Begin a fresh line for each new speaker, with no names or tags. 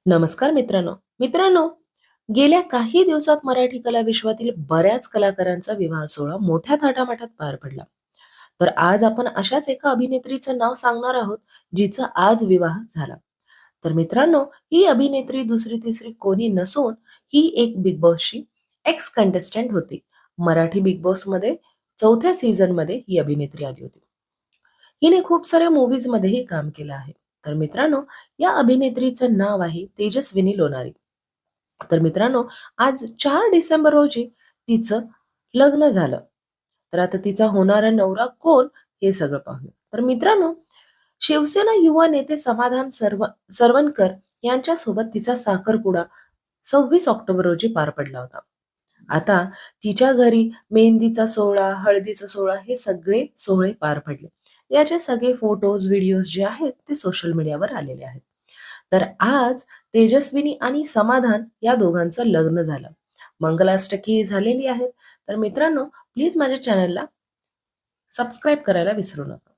नमस्कार मित्रांनो. मित्रांनो, गेल्या काही दिवसात मराठी कला विश्वातील बऱ्याच कलाकारांचा विवाह सोहळा मोठ्या थाटामाटात पार पडला. तर आज आपण अशाच एका अभिनेत्रीचं नाव सांगणार आहोत, जिचा आज विवाह झाला. तर मित्रांनो, ही अभिनेत्री दुसरी तिसरी कोणी नसून ही एक बिग बॉसची एक्स कंटेस्टंट होती. मराठी बिग बॉसमध्ये 4थ्या सीझनमध्ये ही अभिनेत्री आली होती. हिने खूप साऱ्या मूव्हीजमध्येही काम केलं आहे. तर मित्रांनो, या अभिनेत्रीचं नाव आहे तेजस्विनी लोणारी. तर मित्रांनो, आज 4 डिसेंबर रोजी तिचं लग्न झालं. तर आता तिचा होणारा नवरा कोण हे सगळं पाहूया. तर मित्रांनो, शिवसेना युवा नेते समाधान सरवणकर यांच्यासोबत तिचा साखरपुडा 26 ऑक्टोबर रोजी पार पडला होता. आता तिच्या घरी मेहंदीचा सोहळा, हळदीचा सोहळा हे सगळे सोहळे पार पडले. याचे सगळे फोटोज, व्हिडिओज जे आहेत ते सोशल मीडियावर आलेले आहेत. तर आज तेजस्विनी आणि समाधान या दोघांचं लग्न झालं. मंगलाष्टकी झालेली आहे. तर मित्रांनो, प्लीज माझ्या चॅनलला सबस्क्राईब करायला विसरू नका.